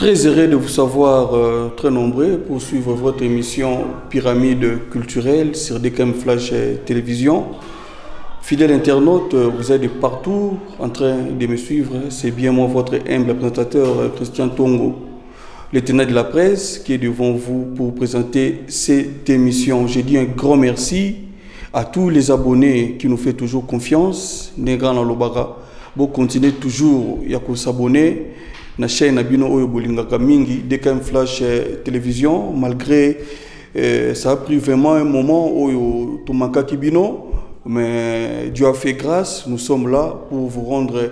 Très heureux de vous savoir très nombreux pour suivre votre émission Pyramide culturelle sur DKM Flash Télévision. Fidèles internautes, vous êtes de partout en train de me suivre. C'est bien moi, votre humble présentateur Christian Tongo, le tenant de la presse, qui est devant vous pour présenter cette émission. Je dis un grand merci à tous les abonnés qui nous font toujours confiance. Négan Lobara, vous continuez toujours à s'abonner. Na chaîne Abino Oyo Bolingaka Mingi, DKM Flash Télévision, malgré ça a pris vraiment un moment Oyo Tomaka Kibino, mais Dieu a fait grâce, nous sommes là pour vous rendre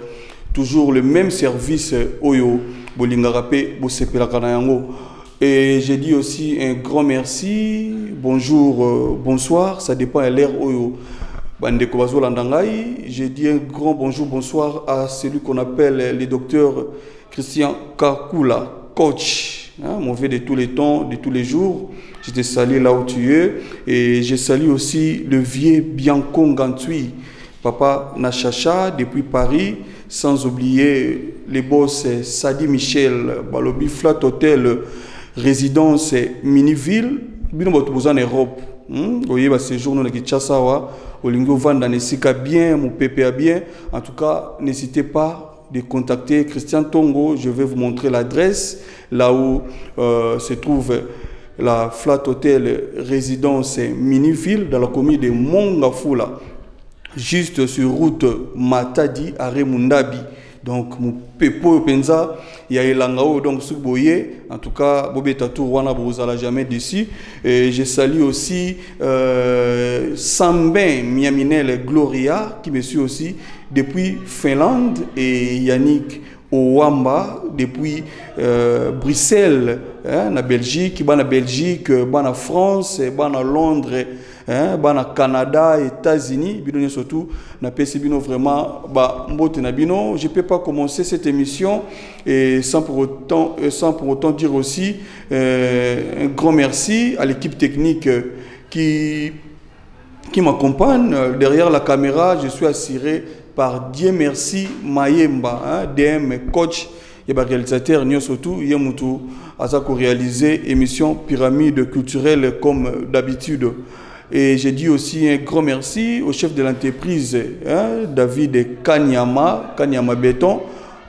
toujours le même service Oyo Bolingaka Pe Bosepela Kanayango. Et j'ai dit aussi un grand merci, bonjour, bonsoir, ça dépend de l'ère Oyo. J'ai dit un grand bonjour, bonsoir à celui qu'on appelle le docteur Christian Kakula, coach, hein, mauvais de tous les temps, de tous les jours. Je te salue là où tu es. Et je salue aussi le vieux Bianco Ngantui, papa Nachacha, depuis Paris, sans oublier les boss Sadi Michel, Balobi Flat Hotel, résidence Miniville, en Europe. Vous voyez, ce jour, nous avons Olingo Vanda Nesika bien, mon PPA bien. En tout cas, n'hésitez pas de contacter Christian Tongo. Je vais vous montrer l'adresse, là où se trouve la Flat Hotel Résidence Miniville, dans la commune de Mongafula, juste sur route Matadi à Remundabi. Donc, mon Pepo Penza, il y a Elangao, donc Souboye. En tout cas, Bobé Tatou, Wana, vous n'allez jamais d'ici. Et je salue aussi Sambin Miaminel Gloria, qui me suit aussi depuis Finlande, et Yannick Owamba, depuis Bruxelles, en Belgique, en Belgique, en France, en Londres, au Canada, États-Unis, surtout, vraiment, je ne peux pas commencer cette émission et sans pour autant dire aussi un grand merci à l'équipe technique qui m'accompagne. Derrière la caméra, je suis assuré par Dieu merci Mayemba, DM coach et réalisateur surtout Yemutu à réaliser émission Pyramide culturelle comme d'habitude. Et j'ai dit aussi un grand merci au chef de l'entreprise, David Kanyama Béton,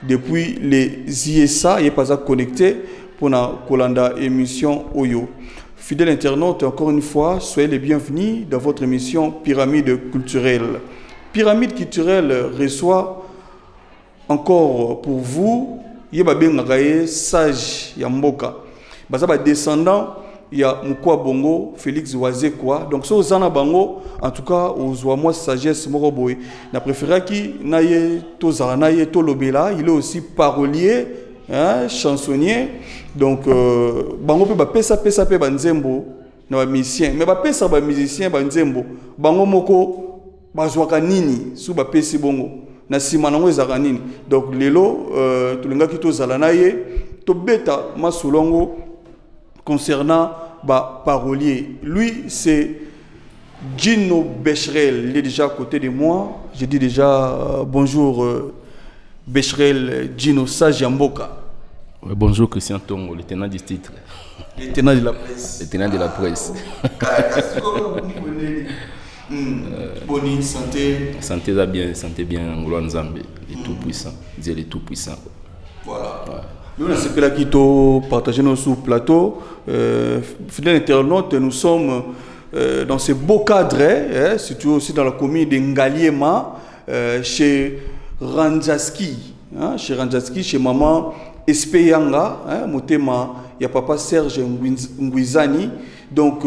depuis les ISA, il n'est pas connecté pour la Kolanda émission Oyo. Fidèles internautes, encore une fois, soyez les bienvenus dans votre émission Pyramide culturelle. Pyramide culturelle reçoit encore pour vous, il y a sage Yamboka, descendant. Il y a Mukwa Bongo, Félix Wazekwa. Donc, ça, Zana Bango, en tout cas, aux moi sagesse Moroboy. Na préféré qui naye Tozala, naye Tolobela, il est aussi parolier, chansonnier. Donc, Bango peut pesa banzembo, na musicien. Mais pesa ba musicien banzembo. Bango moko bazwaka nini sous ba pesi bongo. Na sima nango ezaka nini. Donc, lelo tulinga ki Tozala naye to beta masulongo. Concernant parolier, lui c'est Gino Becherel, il est déjà à côté de moi. Je dis déjà bonjour Becherel, Gino Sajamboka. Ouais, bonjour Christian Tongo, le tenant du titre. Le tenant de la presse. Le tenant de la presse. Bonne santé. Santé va bien, santé bien, Ngolo Nzambe, les tout puissants, Dieu les tout puissants. Voilà. Ouais. Nous, on a partagé nos sous-plateaux. Fidèles internautes, nous sommes dans ce beau cadre, surtout aussi dans la commune de Ngaliema, chez Ranjaski. Chez Ranjaski, chez maman Espeyanga, Motema, il y a papa Serge Ngwizani. Donc,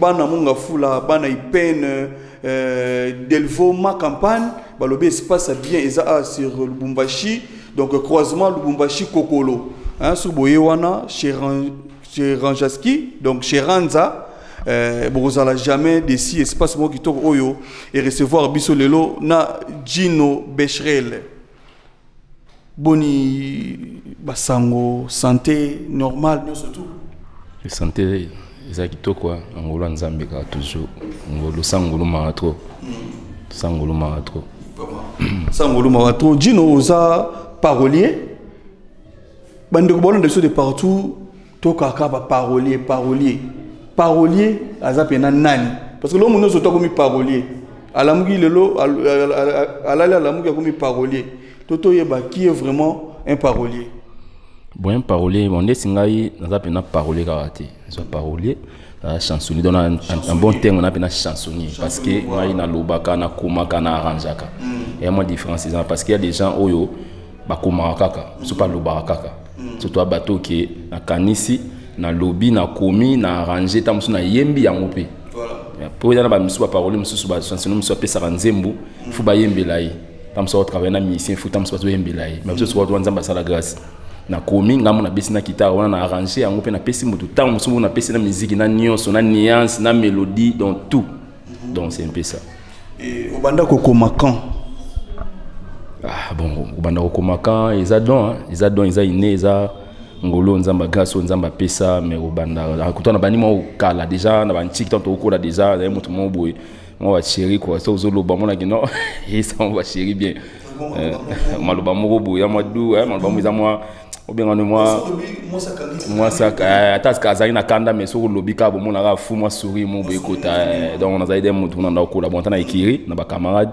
Bana Mongafula, Bana Ipen, Delvo, ma campagne, Balobé se passe bien, Eza sur le Bumbashi. Donc, croisement Lubumbashi Kokolo. Sur Boyewana, chez Ranjaski, donc chez Ranza, vous n'allez jamais d'ici, espace Mokito Oyo, et recevoir Bissolelo na Gino Becherel. Boni Basango, santé normale, surtout. La santé, c'est quoi? Angolo Nzambeka toujours. Angolo Sangolo Maratro. Sangolo Maratro. Sangolo Maratro. Gino Oza. Parolier bande ko bolon de partout to kaka ba parolier azapena nani parce que l'homme nous auto comme parolier alamugi lelo alala alamugi comme parolier toto yeba qui est vraiment un parolier. Bon, un parolier, on est singaï, on a appelé parolier karaté. Soit parolier, chansonnier. Donc un bon terme, on a appelé chansonnier parce que moi il y a l'obaka, na kumaka, na arranjaka. Et moi différence c'est parce qu'il y a des gens oyo ba kumakaka, c'est pas l'obaka. Surtout à bateau qui est na kanisi, na lobby, na komi, na arrangé, tam na yembi ya ngope. Voilà. Pour y aller ba musu ba parolier, musu ba chansonnier, musu ba pesa nzembo, faut ba yembi lai. Tam so travailler na musicien, faut tam so ba yembi lai. Mais musu so wa nzamba sala grâce. Na komi ngamo na besi na guitare wana na arranger yango pe na pesi mutu tant musu na pesi na musique na nyonso na nuance na mélodie donc tout donc c'est un peu ça. Et au banda kokoma quand ah bon au banda kokoma quand ils adon ils a iné ils ngolo nzamba gaso nzamba pesa mais au banda akutana bani mo kala déjà na ban TikTok to ko la déjà na mutu mo boy mo wa chéri quoi ça ozolo ba mo na kino et ça on va chéri bien maloba mo boy ya mo dou maloba mo za moi ou bien moi ça atas kazali na kanda mais sur lobby ka bo mona ka fu moi souris mo be kota donc on a zaide mo tuna na ko la bon tana ikiri na ba camarade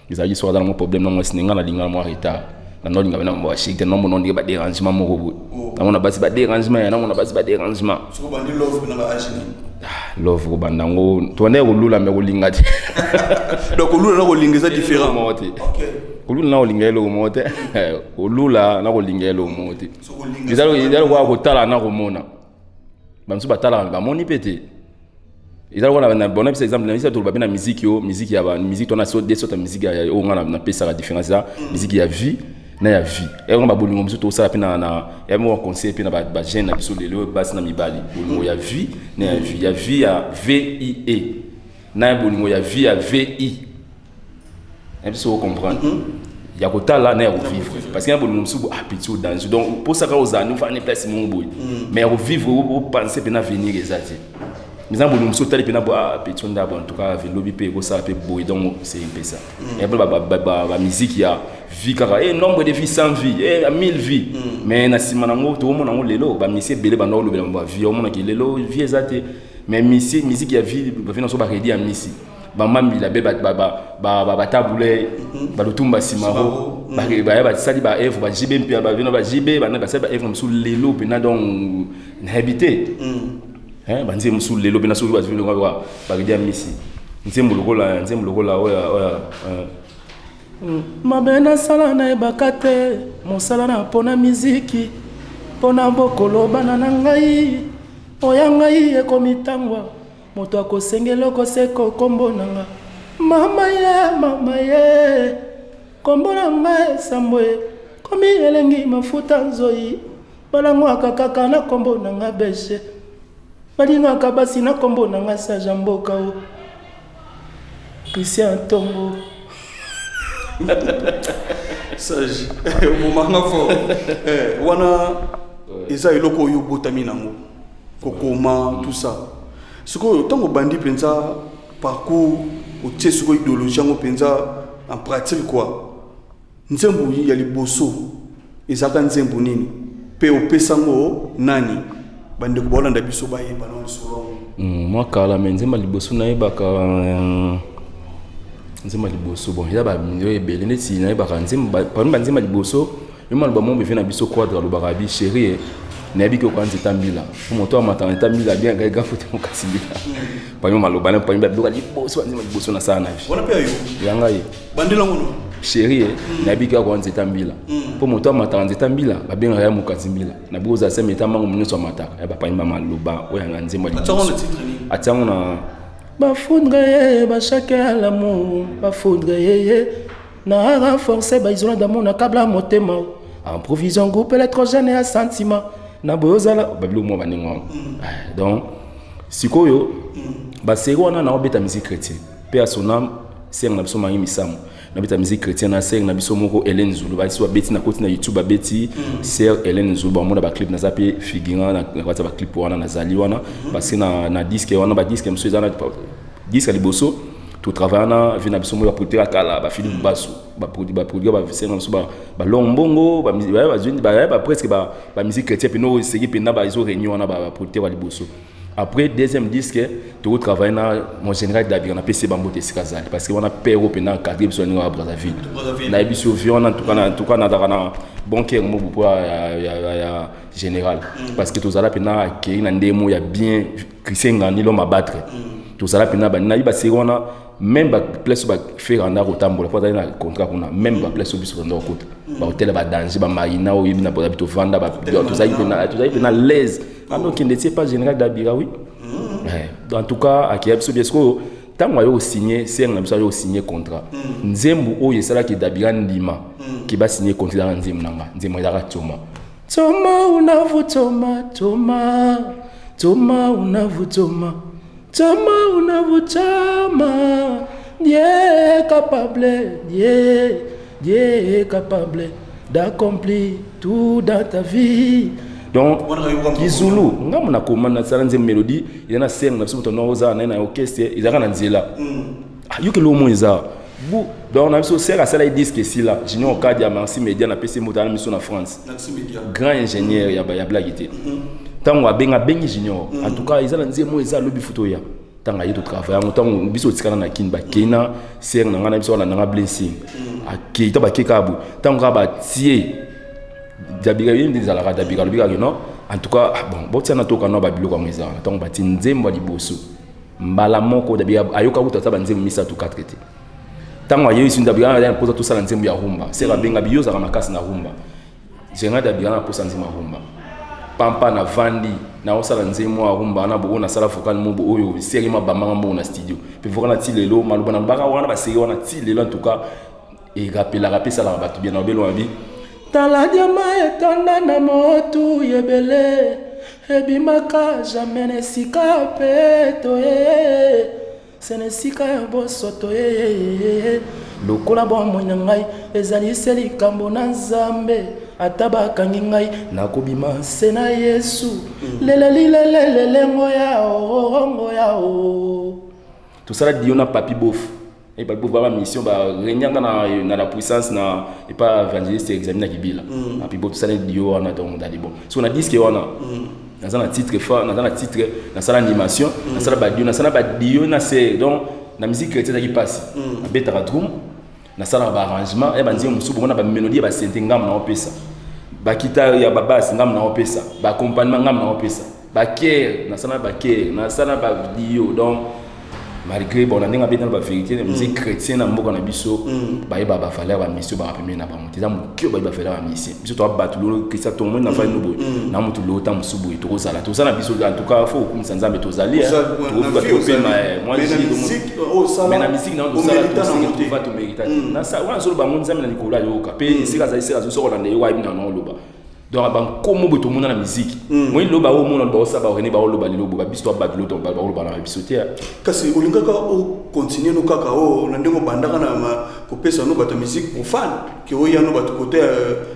ils a dit soit dans mon problème non moi singa na linga moi retard na no linga na mo shite non mo non ba dérangement mo ko na on a basi ba dérangement na on a basi ba dérangement so bandi love na ba agini love ko bandango to ne ko lula me ko linga donc lula na ko linga ça différent OK olula na olingelo mote olula na olingelo mote izalo kwa kotala na komona bamsu batala ba moni pete izalo kwa na bon exemple na izalo ba na musique yo musique ya ba musique to na so de sota musique ya o ngana na pesa la différence ça musique ya vie na ya vie et on ba bolingo msu to sala pe na ya mo conseil pe na ba jeune na biso lelo basi na mibali bolingo ya vie na ya vie ya VIE na bolingo ya vie ya VI. Et puis, vous comprenez. Il y a côté là, il faut vivre. Parce qu'il y a beaucoup de gens qui ont danger. Donc, pour ça, nous allons faire une place mon boy. Mais il faut vivre, vous pensez que venir les atis. Mais il y a beaucoup de gens qui ont des en tout cas, le lobby peut ça peut boy. Donc, c'est un peu ça. Et puis, la musique, il y a vie, et nombre de vies sans vie, et 1000 vies. Mais na si manango, tout le monde a lelo, ba musique belé ba no le vie, on a qui lelo vie exacte. Mais musique il y a vie, ba venir so ba rédi à musique. Ba mambi la be ba tabule ba lutumba simaro ba sali ba eve ba jibe mpia ba vino ba jibe ba na ba sali ba eve msu lelo pena donc habité ba nze msu lelo pena so ba vino ba rédi misi nzembo lokola oya mabena sala na ebakate mosala na pona miziki pona bokolo bana na ngai oya ngai ekomitangwa moto akosengela koseko kombo nanga mama ye kombo nanga sambwe komi elengi mafuta nzoi balangwaka kaka na kombo nanga beshe balingaka basi na kombo nanga saja mboka o Christian Tongo sage bomanga fo wana eza eloko yo botami nango kokoma tout ça. Ce que tant que bandi pensa parcours au test sur idéologie on pensa en pratique quoi nzembo ya liboso ezaka nzembo nini pe opesango nani bandi ko bolanda biso baye bana solo moi kala nzembo liboso na yebaka nzembo liboso bon ya ba minyo ebele neti na yebaka nzembo pa nzembo liboso yoma ba mombe vena biso quadre lo barabi chérie nabi ko kwanza tambila moto amata tambila bien ga fote mo kasibila panyo maloba na panyo ba liboso nzima liboso na sana hivi wana pia yo yanga yi bandila ngono chérie nabi ko kwanza tambila po moto amata nze tambila ba bien ya mo kasibila na boza sema tamango munyo mataka ya ba panyo maloba o yanga nzima liboso atango na ba foudre ba chaque l'amour ba foudre na renforcer ba isolant d'amour na câble motema en provision groupe électrogène et sentiment na bozala babilo mo baningo donc sikoyo ba serwana na obeta musique chrétienne pe a son âme sing na biso mangi misamu na beta musique chrétienne na sing na biso moko Hélène Zulu ba so beti na koti na YouTube ba beti sœur Hélène Zulu ba mo na ba clip na zapi figurant na kwata ba clip wana na zali wana parce que na disque wana ba disque mso ezana disque liboso tu travailles na vie na biso mo porter à kala ba Philippe Basso ba produire ba scène so ba lombongo ba presque ba musique chrétienne puis no c'est qui na ba iso réunion na ba porter ba liboso. Après deuxième disque tu travailles na mon général d'Abir na PC Bambote Sikazali parce que on a peur au pendant cadre biso na Brazzaville na biso vion en tout cas na bon cœur mo pour ya général parce que tous ala pena ki na ndemo ya bien Christian ngani lo mabattre tous ala pena ba na ba sirona même ba place ba faire en arotambola faut na contrat kuna même ba place biso ndo kota ba hotel ba danger ba marina o yibina ba bito vanda ba tous ala pena l'aise alors qu'il n'était pas général d'Abira oui en tout cas à Kiabso bien sûr tant moi yo signé c'est un yo signé contrat nzembu o yesala ki d'Abira ndima qui va signer contrat dans nzembu nanga nzembu ya Toma Toma unavutoma Toma unavutoma Toma unavutoma Dieu est capable d'accomplir tout dans ta vie. Donc, Kizulu, on a commandé une mélodie, il y a une scène, un orchestre, il y a un zéla. Il y a un ça. Donc, on a mis à ça, disque ici, là. Junior Okadia, Merci Média, on a PC Moutana, mission en France. Grand ingénieur, il y a blaguité. Tant on a bien Junior. En tout cas, il y a un zéla, il y a un lobby photo. Tant il y a tout travail, tant on a mis au Tikana na Kinba, Kena, c'est un na blessing. À qui est Kekabu. Tant on a tiré. D'Abira non en tout cas bon tiens na toka no ba biloko ngeza tant ba tinzembo liboso mbala moko d'Abira ayoka utata banzembo misa to 4 été tant ayeyi sin d'Abira ya posa to sala nzembo ya rumba c'est la benga biyoza ka makasi na rumba jenga d'Abira na posa nzembo rumba pampa na vandi na osala nzembo ya rumba na bo na sala focal mo bo oyo série ma bamanga mo na studio puis vokana ti lelo maluba na baka wana ba série wana ti lelo en tout cas et rappeler ça la batu bien na belo abi Tala diama etanda na motu yebele ebimaka jamais nesika peto senesika ya bosoto lokola bomoi na ngai ezalisi likambo na Nzambe ata bakangi ngai nakobima se na Yesu lelelilelelengo yao tout ça dio na papi bof et pas pouvoir mission ba renyanga na la puissance na et pas évangéliste examiner kibila et puis tout ça dio on a donc dali bon so on a dit que on a dans un titre fort dans un titre dans la animation dans la dio na c'est donc la musique chrétienne qui passe na beta drum na sala ba arrangement et ba nzi musubu on a ba mélodie ba synthé ngam na opesa ba guitare ya ba basse ngam na opesa ba accompagnement ngam na opesa ba key na sala ba dio donc malgré bon on a bien dans la vérité la musique chrétienne na mboka na biso ba yeba ba valeur ba mission ba rappeler na ba monter mu kyo ba valeur ba mission biso to battu lo que ça tout le monde na fa no boy na mutu lo ta musubu to kozala to ça na biso en tout cas faut comme ça nzambe to zali to ba to pe moi mais na musique na to ça to va to mériter na ça wana zo ba nzambe na likola yo ka pe sika za sika zo so na yo wa ibina na loba donc ban comme boto mona na musique moi loba o mona ba osaba o ne ba loba lilobo ba biso ba lo to ba loba na biso te kasi olingaka o continuer no kaka o na ndenge bandaka na ko pesa no bato musique pour fan ki o ya no bato côté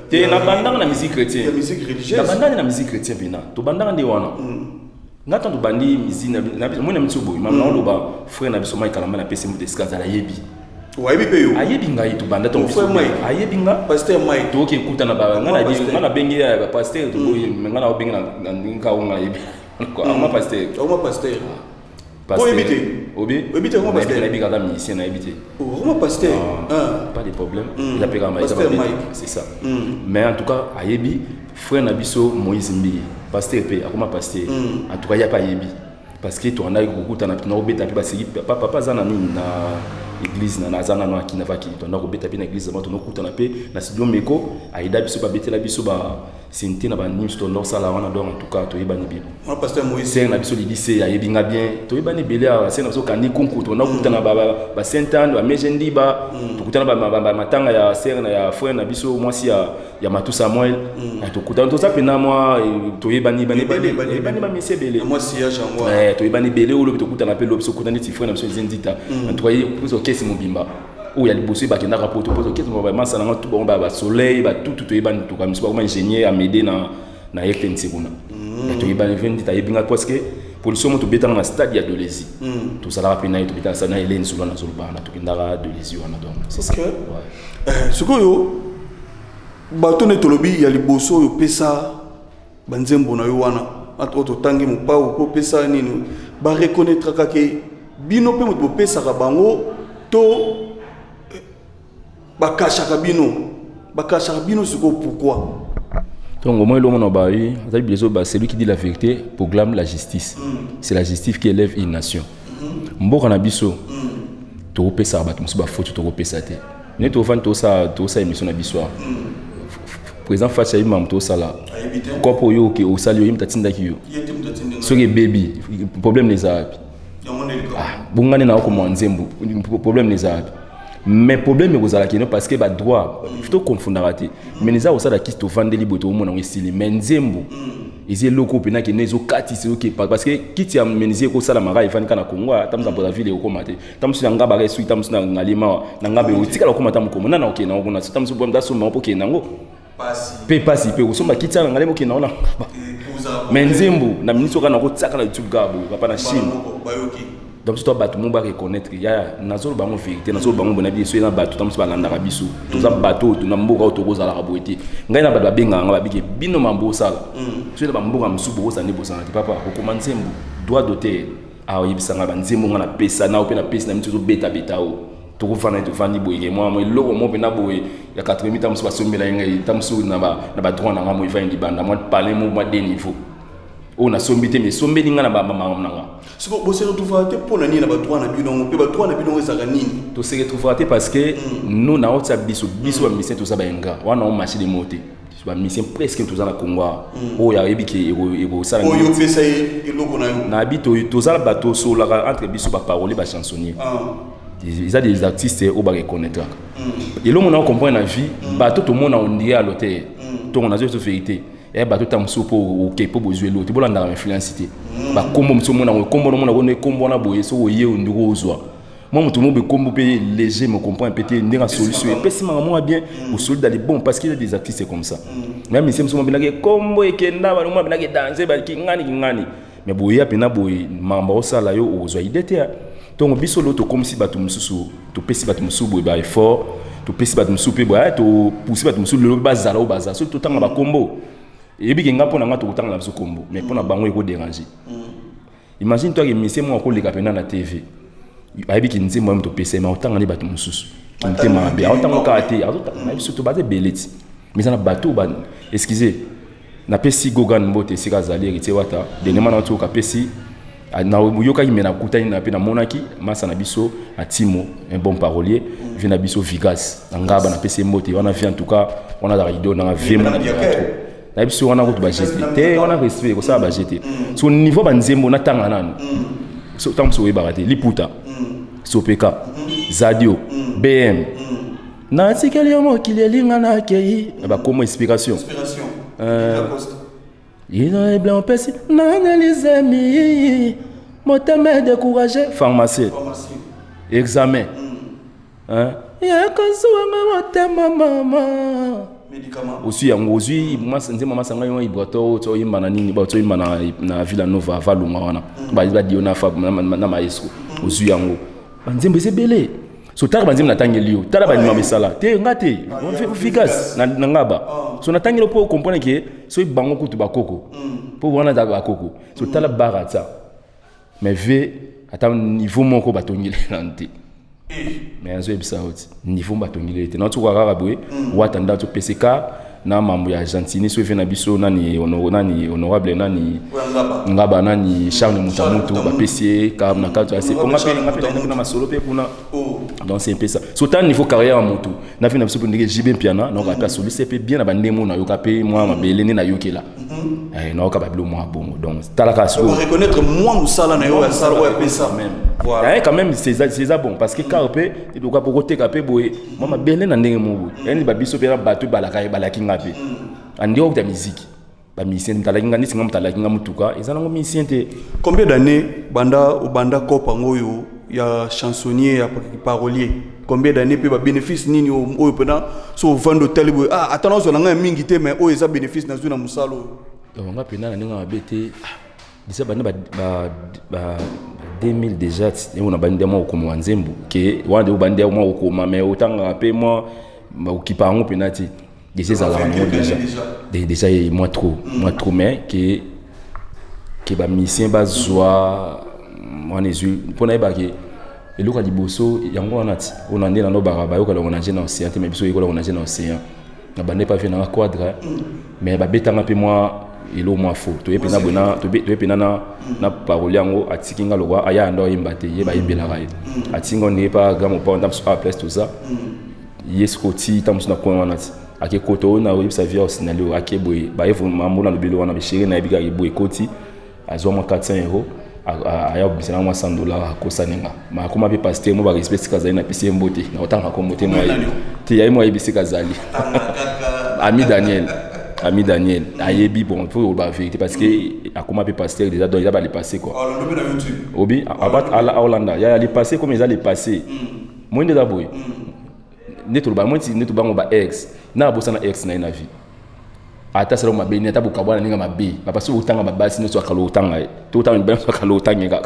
te na bandaka na musique chrétienne la musique religieuse na bandaka na musique chrétienne bina to bandaka ndi wana ngata to bandi musique na moi na mitsubo ma na loba frère na biso mai kala na pesa mu desikaza la yebi wayebi pe yo ayebi ngai to banda to biso ayebi nga pasteur Mike to ke kuta na ba ngana bengi ya pasteur to boy ngana o bengi na nka o ngayebi ko ama pasteur Obité comment pasteur na biga da musicien na ebité comment pasteur pas de problème il a payé c'est ça mais en tout cas ayebi frère na biso Moïse Mbi pasteur pe akoma pasteur en tout cas il y a pas ayebi parce que to na kuta na obeta pe ba sigi papa zana nini na église na nazana no akina vaki to na robeta pe na église ba to no kuta na pe na studio meko aida biso ba betela biso ba senti na ba nims to no sala wana donc en tout cas to yebani bien on pasteur Moïse c'est na biso lycée ayebinga bien to yebani belé c'est na biso kandi konku to na kuta na ba Saint-Anne ba mejendi ba to kuta na ba matanga ya sœur na ya frère na biso moi si ya Matu Samuel to kuta to ça pe na moi to yebani belé ba monsieur belé moi si ya jango to yebani belé o lo to kuta na pe lo biso kuta ni ti frère na biso zendita en tout cas kesi mobimba où il y a les bossés qui n'a rapport au poste kesi mobimba ça na tout bon ba soleil ba tout yebani to comme ingénieur à m'aider na na yekten seguna to yebani vendi ta yebinga parce que Pollution to beta na stade ya Dolezi. Tout ça là pena to beta ça na Hélène sur na zolba na to kindara Dolezi wana donc. C'est ça. Ce que yo bato ne tolobi ya liboso yo pesa banzembo na yo wana ato tangi mo pa ko pesa nini ba reconnaître ka ke bino pe mo pesa ka bango to bakasha ka bino siko pourquoi. Donc au moins l'homme c'est lui qui dit la vérité proclame la justice. C'est la justice qui élève une nation. Mbo kana biso to pesa ba musu ba faute to pesa te. Ne to fan to ça émission na biso. Président Facha imam to ça là. Ko po yo ke o salio im tatinda ki yo. So ke baby problème les arabes. Bungane na ko mwanzembu problème les arabes. Mais problème est que parce que le droit, il faut confondre. Mais les gens qui sont vendus libre au monde en style, mais nzembo, ils sont locaux pena qui n'est aucun tissu parce que qui tient menisé ko sala mara ifani kana Congo, tam za pour ville au komate, tam su ngaba ba resu tam su na ngalima na ngabe utika la komata mkomo na ok na ngona tam su bomda su mapo ke nango. Pasi pe usomba kitsa na ngalemo ke na ona. Mais nzembo na ministre kana ko tsaka la YouTube gabo papa na Chine. Donc si tu as tout reconnaître il y a nazolo bango vérité nazolo bango bonabi so na bato tam so balanda biso to za bato to na mboka to koza la boité ngai na bato benga nga babike bino mambo sala so na mboka msubo ko sane bosana papa ko commencer droit d'auteur a yibisanga banzembo nga na pesa na opena pesa na mito beta o to ko fana to fani boye moi loko mo pena boye ya 80 tam so basombela ngai tam so na ba droit na nga mo ifa ngibanda moi parler mo de niveau on a sombité mais sombeli nga na ba mama nga. Si vous se retrouvez pour nani na ba droit na bino, pe ba droit na bino ezaka nini? To se retrouver parce que nous na otsa biso ba mission to za ba enga. Wana on marché de monter. Ba mission presque to za na Congo. O ya yebi ke ego sala. O yo pesa e logo na yo. Na bito to za bato so la entre biso ba parolier ba chansonnier. Ils ont des artistes au ba reconnaître. Et là on a comprendre la vie, bato to mona on dirait à l'hôtel. To on a juste vérité. Et bato tamso po ke po bozué l'autre. Bo landa influence té. Ba kombo mso mona kombo mona ko ne kombo na boye so oye ndiko ozwa. Moi mutu mo be kombo pe léger me comprend pété ndinga solution. Et pesi mama bien au soldat les bon parce qu'il y a des artistes comme ça. Même ici mso mo binake kombo ekenda ba mo binake danser ba kingani. Mais boye apena boye mamba osala yo ozwa idete. Donc biso l'autre comme si bato msusu to pesi bato msusu boye ba effort, to pesi bato msusu pe boye to pousser bato msusu le bazala au bazar. So to tanga ba kombo. Et puis, il y a un peu de combo, mais pour nous, il faut déranger. Imagine toi que monsieur moi ko leka pena na TV. Ayebi ki nzembo mto PC ma otanga ni bato mususu. Ntema be otanga ka ate azotanga na biso to baze beleti. Mais na bato ba excusez. Na pesi gogan mbote sika zali héritier wata. Denema na to ka pesi na yoka imena kutani na pena monaki masa na biso atimo un bon parolier vient na biso Vigas. Ngaba na pesi mbote wana vient en tout cas on a la rideau na vraiment na na biso wana ko to ba jeter. Te wana respect ko ça ba jeter. So niveau ba nzembo na tanga nanu. So tam so ebarate liputa Sopeka Zadio BM na tikeli yo mokili elinga na kei ba comme inspiration il est blanc pesi na analyse mi motema décourager pharmacie examen ya kazuanga motema mama médicament aussi yango aussi mama sanga yo ibrato to imana nini ba to imana na Villa Nova valunga wana ba diona fa na maestro aussi yango banzembe c'est belé so tala banzembe natangeli yo tala banima misala te ngate on fait efficace na ngaba so natangeli po comprendre que so bango kutu bakoko po wana za bakoko so tala barata mais ve ata niveau moko batongeli nante mais azo ebisa oti niveau batongeli te na to kwa rabwe watanda to PCK na mambo ya Argentine so vena biso nani honorable nani ngaba nani Charles Mutamutu ba PC ka na kato assez ko ngapela na masolo pe kuna donc c'est un peu ça so tant niveau carrière à motu na vena biso ndenge jibe piana na ka solo c'est bien na bandemo na yoka pe moi mabelene na yokela na ka babilo moi bon donc talaka so reconnaître moi musala na yo ya sala ouais ça même voilà quand même c'est ça bon parce que carpe et doka pokote ka pe boye moi mabelene na ndenge mo yani ba biso pe na bato balaki ngapi andi okta musique ba musicien talakinga ni singa mutalakinga mutuka ezana ngo musicien te combien d'années banda kopa ngoyo ya chansonnier ya parolier combien d'années pe ba bénéfice nini oyo pena so vendre hôtel boy attends zo nga mingi te mais oyo eza bénéfice na zuna musalo donc nga pena na nga bete Déjà, 2000 déjà, on a bandé moi au Komo Nzembo, qui on a bandé moi au Komo, mais autant après moi, qui part en penalty. Déjà, ça l'a déjà, moi trop, mais qui va mission bas joie, moi les yeux, pour n'aller baguer. Et le cas du bosso, il y a on a né dans nos barabas, on a gêné océan, mais biso on a gêné océan. On a bandé pas fait dans la quadre, mais bah bétang un peu moi. Il est au moins faux. Tu es pénana na parole yango atikinga lowa aya ndo imbate ye ba ibela rai. Atingo ne pas grand pas ndam sur place tout ça. Yeskoti tam sur na coin wana. Ake koto na wi sa via osinali ake boy ba evo mambo na lobelo wana bishire na biga boy koti azo mo 400 euros aya bisana mo $100 akosanenga. Ma kuma be pasteur mo ba respect kazali na pisi mbote na otanga ko mbote mo ti ya mo ibisi kazali. Ami Daniel, ayebi bon pour la vérité parce que a comment peut passer déjà donc il va les passer quoi. Obi à Hollande, il y a les passer comme ils allaient passer. Moi déjà boy. Neto ba moi neto ba ba ex. Na bossa na ex na vie. Ata sala ma be neta bukabwana ninga mabe. Parce que utanga mabasi neto akalo utanga. Tout temps ben akalo utanga.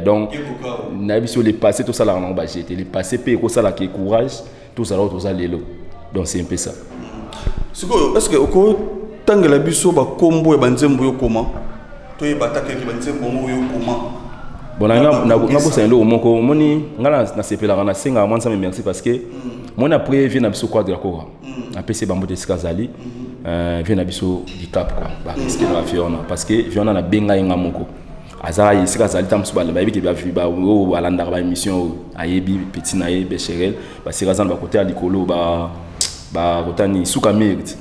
Donc na biso les passer tout ça là on va jeter les passer pe ko ça là qui courage tout ça là tout ça lelo. Donc c'est un peu ça. Est-ce que au tant que la biso ba combo e banzembo yo comment to e batake ki banzembo mo yo comment bon na bossa ndo moko moni ngala na sepela na senga moi ça me merci parce que moi après vient na biso quoi de la quoi na PC bambo de skazali vient na biso di cap quoi ba risque na Fiona parce que Fiona na benga inga moko azara yi skazali tam so ba bi ke ba o alanda ba émission ayebi petit na ye becherel ba sikazan ba côté alikolo ba rotani suka mérite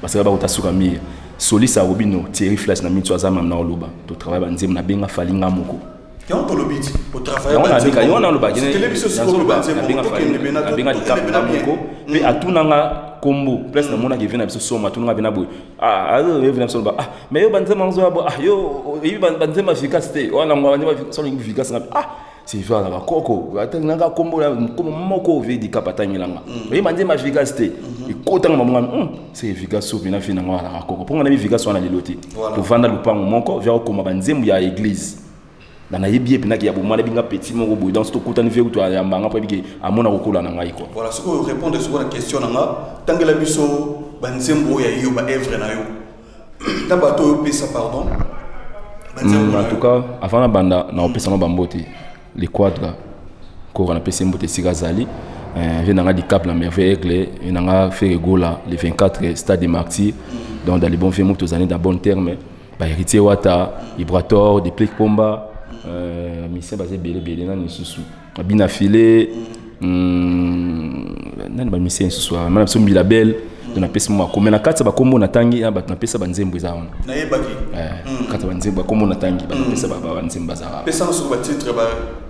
parce que ba rota suka mérite solisa robino Thierry Flash na mitso azama na oloba to travail ba nzem na benga falinga moko quand on lobiti pour travailler on a loba gene na benga di cap na moko pe atunanga kombo place na mona ke vena biso soma tunanga bena boy vena biso ba mais yo banzema nzo ba yo yi banzema efficacité wana ngwa banzema so efficace c'est vrai là koko atanga kombo comme moko ve di kapatangilanga et manje ma efficacité et kotanga mamunga c'est efficace so bina fina ngwa koko pour ngana efficace wana liloti to vanda lupango moko via koma banzembu ya église dans na yebi epina ki ya bomana binga petit moko boy dans to kotani ve to ya mbanga pa biki amona kokola na ngai quoi voilà ce que répondre sur la question nga tangela biso banzembu ya yo ba œuvre na yo tabato yo pesa pardon en tout cas avant la banda na opesa no bambote les quadres qu'on a passé mbote sigazali vient di cap la merveille aigle vient faire gola les 24 stade des martyrs donc dans les bons films tous années dans bon terme ba héritier wata Ibrator des pliques pomba mission basé belé na nisusu bina filé nani ba mission nisusu mana so milabel on a passé moi comme na kata ba kombo na tangi ba na pesa banzembo za wana na yebaki kata banzembo kombo na tangi ba pesa ba banzembo za pesa no so ba titre ba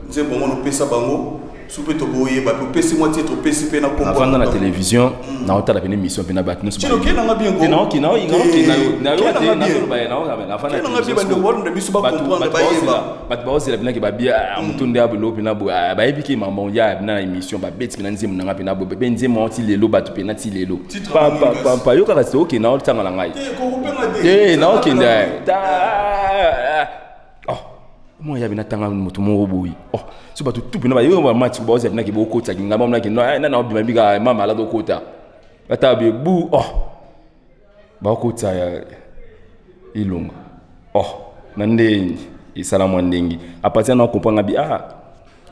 nzembo mo no pesa bango soupe to boye ba pesa mo titre pesa pe na kombo avant dans la télévision na otala pe émission pe na ba no so chino ke na bien go non ki na na yo ate na so ba na avant na télévision ba ndo wona biso ba comprendre ba yeba ba ba ozela bina ke ba bia mutunde ablo pe na bo ba ebiki mambo ya na émission ba beti na nzembo na pe na bo be nzembo oti lelo ba to pe na ti lelo pa yo ka se okay na otanga la ngai na okay nda moi ya bina tanga mutu mo boyi so ba tout bina ba yo ba match ba ozela bina ke bo kota kinga ba mna ke na obima biga mama la do kota ata be bu ba kota ya ilunga nande isalamu ndingi apati na comprendre bi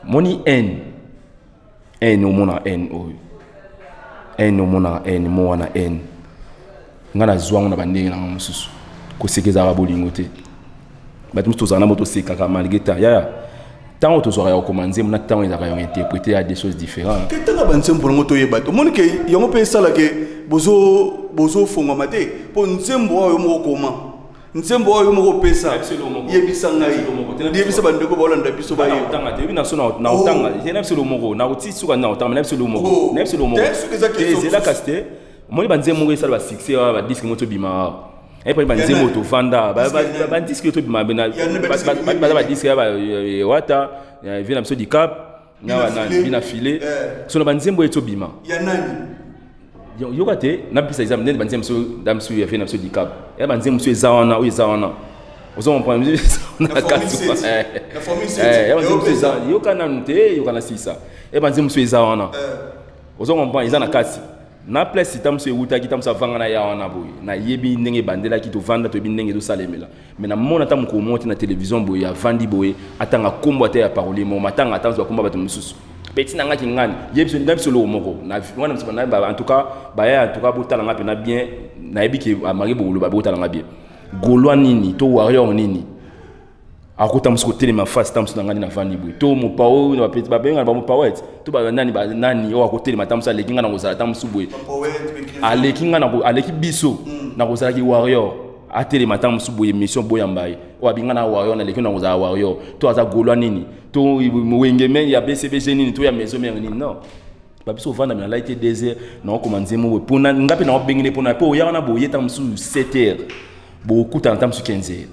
moni n o mona n o mona n mo wana n ngana zwangu na bandingi na mususu ko sekeza ba bolingo te batum to zana moto sekaka malgré ya tant to zora ya komanze mona tant ils avaient interprété à des choses différentes que tant banzem pour moto yebato moni ke yango pe sala ke bozo fonga mate po nzembo yo mo koma nzembo yo mo pesa yebisa ngai yebisa bandeko bolanda biso ba yo tanga te bina so na otanga yena biso lo moko na uti suka na otanga na biso lo moko na biso lo moko c'est la caste moni banzembo ko sala ba succès ba disque moto bima et puis banzembo to vanda ba disque to bima bena ba disque ba wata vient biso di cap na bina filé so na banzembo to bima ya nani yo kate na pisa exam nen banzembo so damsu ya fena so di cap ya banzembo so ezawana Ozo comprendre on a 4 la famille c'est yo kana nte yo kana sisa e banzi mso eza wana ozo comprendre eza na 4 na place tam se uta ki tam sa vanga na ya wana boy na yebi ndenge bandela ki to vanda to bi ndenge to salemela mais na mona tam ko monter na télévision boy ya vandi boy atanga kombo ate ya parole mo matanga atanzwa komba bato mususu petit nanga ki ngani yebi so ndam solo moko na wana mso na ba en tout cas ba ya en tout cas botala nga pe na bien na yebi ki amari bolo ba botala nga bien Gaulois nini to warrior nini akota msko telema face tamso ngani na vandi boy to mo pawo na petit ba benga ba mo poète to ba nani o akoteli matamso alekinga na kozala tamso boy alekinga na aleki biso na kozala ki warrior ateli matamso boy mission boy mbaye o abinga na warrior na lekinga na kozala warrior to aza Gaulois nini to wengeme ya BCBG nini to ya maison mère nini non ba biso vanda na laité désert na komanze mo pona ngape na obengine pona po ya na boye tamso 7h beaucoup d'entendre sur 15 heures.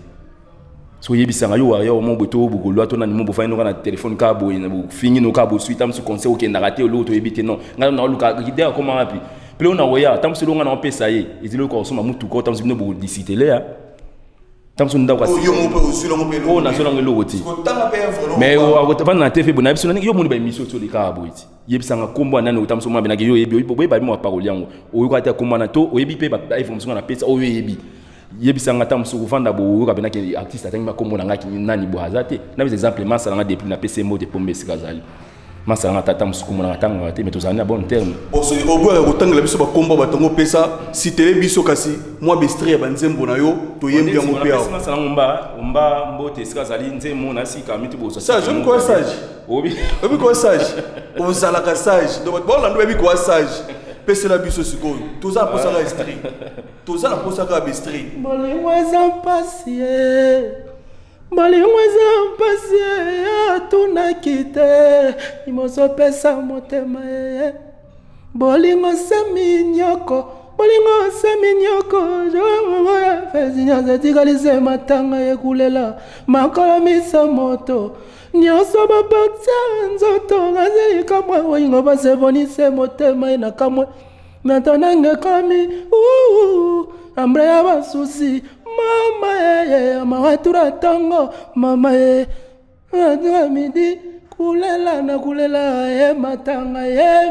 So yebisanga yo warrior mo boto bugolo to na ni mo bo faino kana téléphone ka bo ina bo fingi no ka bo suite am su conseil okenda raté lo to yebite non ngana na luka idea comment api puis on a oya tam se lo ngana pesa ye izilo ko soma mutu ko tam se bino bo disité le ya tam se nda kwa si yo mo pe osilo mo pe o na so ngelo woti ko tanga pe vraiment mais o akota na TV bo na biso yo mo ni ba émission to le ka bo iti yebisanga kombo nani o tam se mo ba na yo yebi bo ba mo parole yango o ko ata kombo na to o yebi pe ba information na pesa o yebi yebisanga tam so vanda bo ka benaki artiste atangi makombo na ngaki nani bo hazate na des exemples masala nga depuis na PC mode pombe sikazali masala nga tata musukumo na tanga te metozana na bon terme boso obo ya kotangela biso bakombo batango pesa si tele biso kasi moi bestri ya banzembo na yo to yembi yango pe awo masala ngomba mbote sikazali nzemo na sika mitu boso sage on ko sage obi ko sage on sala ka sage donc bon la ndo ko sage pese la biso sikoyo toza posa ka estri toza la posa ka bestri bolingwaza pasie tuna kite imoso pesa motema bolingo seminyoko jongo ya fezinya zetikalise matanga yekulela makala misa moto nyonso babakisa nzoto ngazeli kamwe oyingo basebonise motema na kamwe natanange kami ambre ya basusi mama mawatura tango mama atua midi kulela na kulela matanga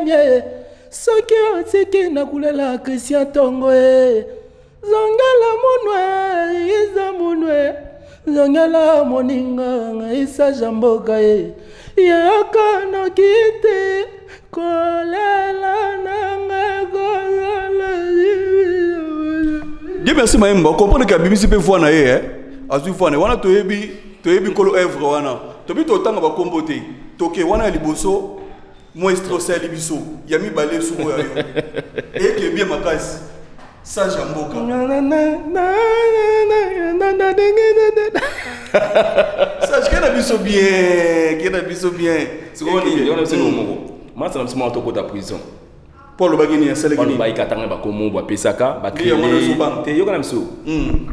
mie soki otiki na kulela Christian Tongo zongela munwe iza munwe zongela moninga isa jamboka yaka no kite kolela nanga kolela Dieu merci maemba comprendre que bibisi pe voix na ye azu voix na wana toyebi kolo œuvre wana tobi totanga ba kombote toke wana liboso moestro sel biso yami balé sumo ya yo et que bien makasi sa jamboka ça je kena biso bien c'est quoi ni on a c'est le mot moi ça me semble to kota prison Paul Bagini ya sele gini ba ikatanga ba komo ba pesaka ba télé te yo kana miso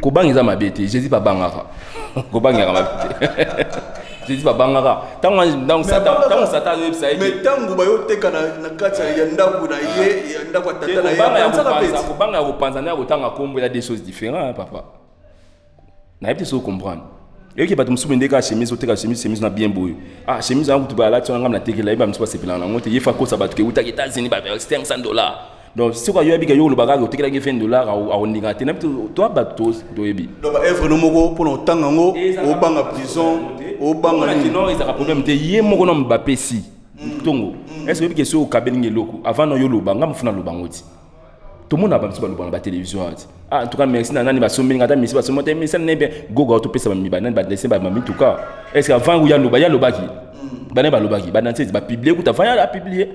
ko bangiza mabete jésus ba bangaka ko bangaka mabete jésus ba bangaka tango sata website mais tango ba yo teka na kati ya ndako na ye ya ndako tata na ye ko banga ko panza na ko tanga kombo ya des choses différentes papa na yebite so comprendre et que batum soumende ka chemise oteka chemise na bien boyo chemise en kutuba la tsonga na tekela iba mtwa sepela na ngote yefa ko sabatu ke uta États-Unis ba $500 donc si ko yobi ka yo lo baga otekela ke $20 a ondinga te na to bato do yebi donc ba œuvre no moko pour no tanga ngo o banga prison o banga ni non ils a problème te ye moko no mbapesi tongo est-ce que so kabelinge loko avant no yo lo banga mfuna lo bangoti tout le monde a pas besoin de la télévision. En tout cas, merci. Nani ba sombi ngata merci ba somote merci nebe gogo to pesa mi ba nani ba laisser ba mami tout cas. Est-ce qu'avant ya lobaki. Ba ne ba lobaki. Ba nanti ba publier ku ta fa ya publier.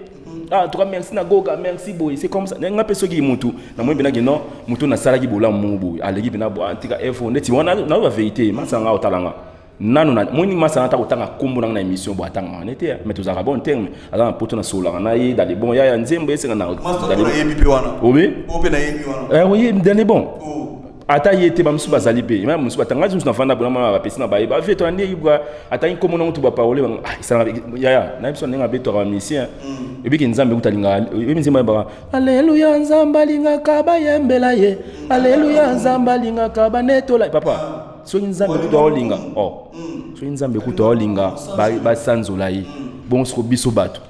En tout cas, merci na goga, merci boy. C'est comme ça. Nga peso ki mutu. Na moi bina ki non, mutu na sala ki bola mubu. Alegi bina bo antika info neti wana na ba vérité. Masanga otalanga. Nanu na moni masanga ta kotanga kombo na émission bo atanga nete mais tous arabons terme ala poto na sola na yi dans les bons ya nzembo esenga na dans les yebi wana oui ope na yebi wana oui dans les bons ata yete ba musuba zalipe même musuba tanga juste na fanda bona ba pesi na ba ba fait to andi ibwa ata inkomo na mutu ba parole ça ya na biso nenga beto ba mission et puis nzambe kutalinga et nzemba ba alléluia nzamba linga kaba yembela ye alléluia nzamba linga kaba netola papa soki nzambe kuta olinga soki nzambe kuta olinga basanzola ye bon soko biso bato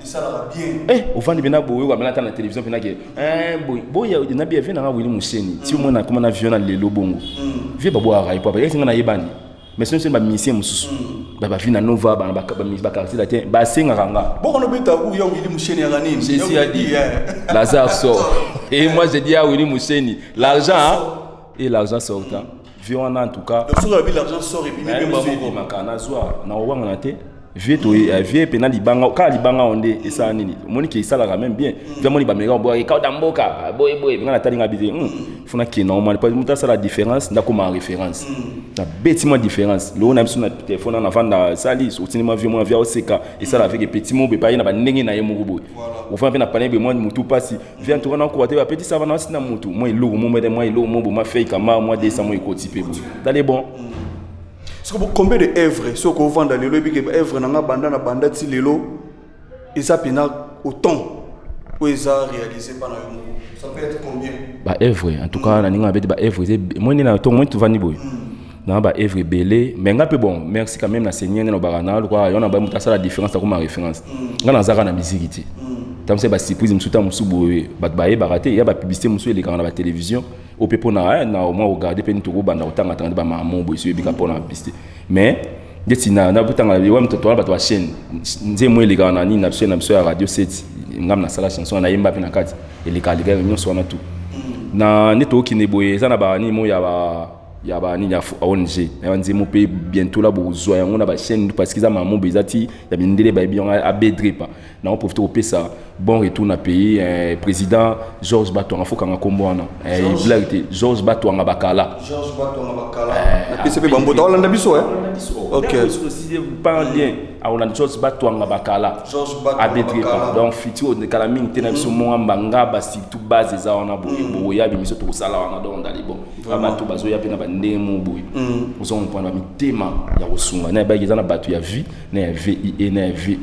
ovandi mpena boye okamela ata na télévision mpena ke boya na bia vie nanga Willy Musheni ti omona koma na vion na lelo bongo vie baboyaka ye po yaki nga nayebani mais soki bamisien mosusu bavi na nova bakartier la te basengaka nga Jésus a dit Lazare sort et moi j'ai dit à Willy Musheni l'argent et l'argent sortant vie wana en tout cas l'argent sort et puis makana zwa na owanga na te vie pena libanga ka libanga onde esa nini moni ki sala même bien vraiment li ba mega boy ka damboka boy ngana talinga bize funa ki normal pas muta ça la différence ndako ma référence na bêtiment différence lo na biso na téléphone na vanda sali so tinima vie moi via oseka et ça avec petit mot be pa na ba ndenge na ye mugo boy o fa na pané be moi mutu pasi vient to na ko te ba petit ça va na sina mutu moi lo mo ma fait kama moi descend moi écotiper d'aller bon. Combien de œuvres ce qu'on vend dans les lobbies que œuvres n'anga banda ti lelo et ça pina autant où ils a réalisé pendant un moment ça peut être combien ba œuvre en tout cas na ninga bête ba œuvre moi ni na to moi tu vandi boy na ba œuvre belé mais nga peu bon merci quand même na seigneur na barana quoi on a ba muta ça la différence comme ma référence nga na zaka na musique tam se ba surprise msuta msubo ba e baraté ya ba publicité msu ele kana ba télévision au pepo na au moins regarder pe nitoko banda otanga tanga ba mambo boy so bika pona publicité mais detina na butanga wa mtoto wa ba chaîne nze mo ele kana ni na chaîne na biso ya radio 7 ngam na sala chanson na yemba pe na kati ele kalika nyonso na tout na netoki ne boye za na ba ni mo ya ba ni ya ONG na nzemo pe bientôt la bozwa yango na ba chaîne parce qu'ils a maman bezati ya bindele ba bion a bedrepa na on profite au pesa bon retour na pays président Georges Batonga faut kanga kombwana il blague Georges Batonga bakala et c'est bambo dans Hollande biso OK aussi pas bien a Hollande Georges Batonga bakala a bedrepa donc futur de kala mingi tena biso mo mbanga ba surtout base za ona boya bi miso to sala wana donc dali bon abantu bazoya pe na ndemo boy ozo on point ba mitema ya kosunga na ba gizana batu ya vie na ya VI na ya VI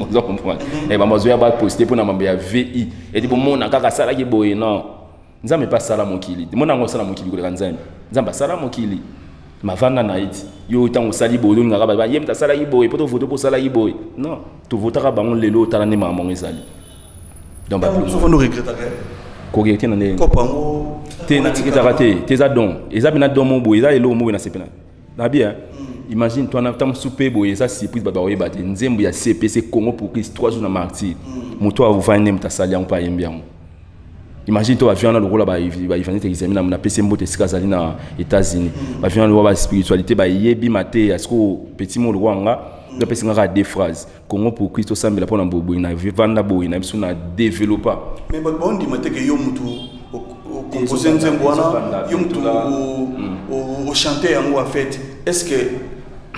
ozo comprendre et ba mazoya ba poster pour na mamba ya VI et dit bon mona kaka sala ki boy non nzambe pas sala mokili mona ngo sala mokili ko nzambe nzamba sala mokili mavanda na iti yo tango sali boy ngaka ba yemta sala ki boy poto voto pour sala ki boy non to votaka bango lelo tala ne mama ngezali donc ba plus souvent nous regrettons kogete na ne kopango te na tiketa raté tes adon ezabina domo boy za elo mo na sepena na bien imagine toi na tam souper boy ça surprise baba oyeba te nzembo ya CPC Congo pour Christ 3 jours na martyr moto a ouvert nem ta sali en pa yembian imagine toi avion na le rôle ba ivanite examiner na PC mbote sikazali na États-Unis avion le ba spiritualité ba yebi maté asko petit mot le wanga le person a des phrases Congo pour Christ semble la pour na bobo na vanda boy na biso na développer mais bon dit maté que yo mutu composer nzembo wana yo mutu au chanter en fait est-ce que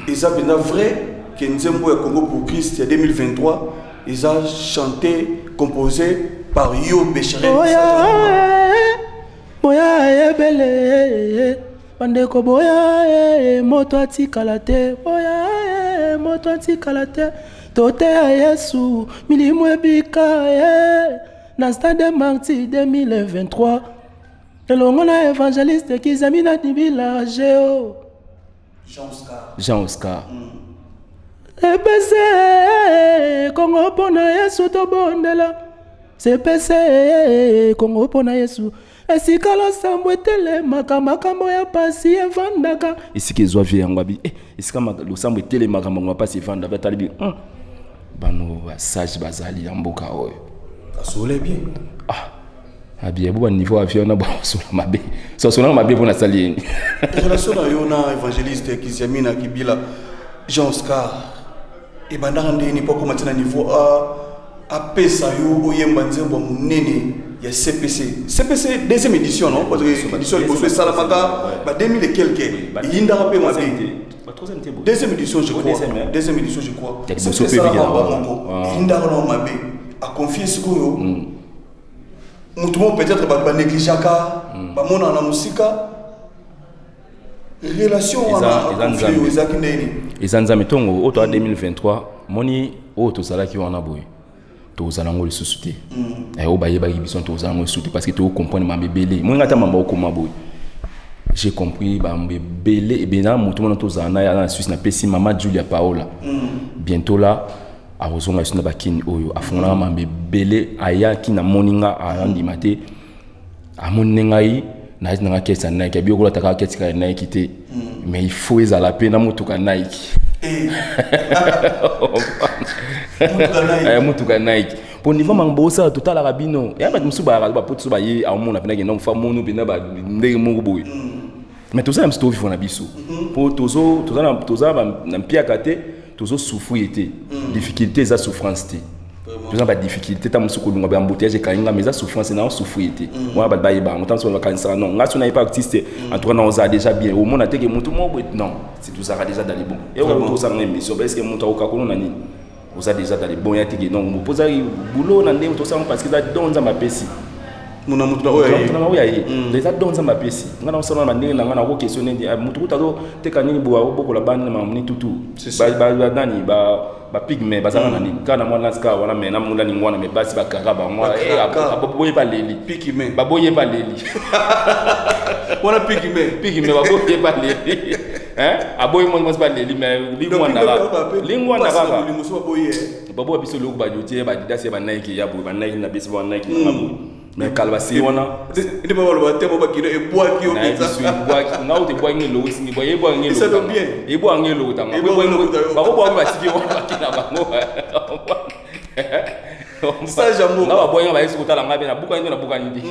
ils ont bien vrai que nzembo ya Congo pour Christ en 2023 ils ont chanté composé par Yo Bécharel boya ebele bandeko boya moto atikala te boya moto atikala te tote ya Yesu milimo ebika na stade martyr 2023 elongo na évangéliste Kizamina di village Jean Oscar CPC Congo pona Yesu to bondela CPC Congo pona Yesu esikala sambo tele makambo ya pasi evandaka isiki ezwa vie yango abi esika lo sambo tele makambo ya pasi evanda batali bano sage bazali ya mboka oyo asole bien Abia bo niveau avion na bo sur la mabe so na mabe pour na sali relation na yo na évangéliste Kizamina Kibila Jean Oscar et bandara ndeni poko matina niveau a pesa yo oyemba nzembo munene ya CPC deuxième édition non parce que édition le Salamaka ba 2000 et quelques yinda rapé mabe deuxième édition je crois c'est ça yinda na mabe a confier sikoyo mutumo peut-être ba négligeaka ba mona na musika relation wana ezaki nini ezanzami tongo auto 2023 moni auto salaki wana boy to zalango le susute o baye ba bison to zalango susute parce que to comprendre ma bébé moi ngata mamba okoma boy j'ai compris belé et bien tout le monde tous en a en Suisse na pesi maman Julia Paola bientôt là a rozonga sur na bakini oyo afona mambe belé aya ki na moninga a andimate a moningai na nga kesa Nike bio kola taka ketika Nike te mais il faut ezala pe na mutuka Nike mutuka Nike pour niveau mambosa total arabino ya ba musuba ba potso ba yi a mona pena ke non fa monu bina ba ndenge mungu boy mais tout ça même story fona biso pour tozo na mpia kate tozo souffrir te difficulté za souffrance te tozo ba difficulté ta musuko lunga ba embouteillage kainga mais za souffrance na souffrir te moi ba ba yeba autant sur le cancer non nga sona pas artiste en tout cas on a déjà bien au monde a te que mutu mo non c'est tout ça déjà dans les bons et on tout ça même mission parce que mutu ka kono nani vous avez déjà dans les bons yati non vous posez boulot na ndem tout ça parce que ça donne za mapesi muna mutu na oya les ça donne za mapesi ngana on na ndenge ngana ko questionner mutu tazo te kanini bo boko la bande na muni tutu ba nani ba pigme ba za nani kana mwana ska wana mena munda ni ngwana me basi ba karaba moi aboye ba leli pigme ba boye ba leli wana pigme ba boye ba leli aboy mon mos ba leli mais lingwa na kaka babo biso lo ba jotie ba didase ba Nike ya bo ba Nike na biso ba Nike na bo mais kalbasi wana ndi ba lo ba temo ba kino e boa ki o pizza boa ngau te boa ngelo singi boa e boa ngelo e boa ngelo tanga ba boa ba siki wana kina ba ngo ça jambo na ba boya ba isu kutala ngabe na buka ndo na buka ndi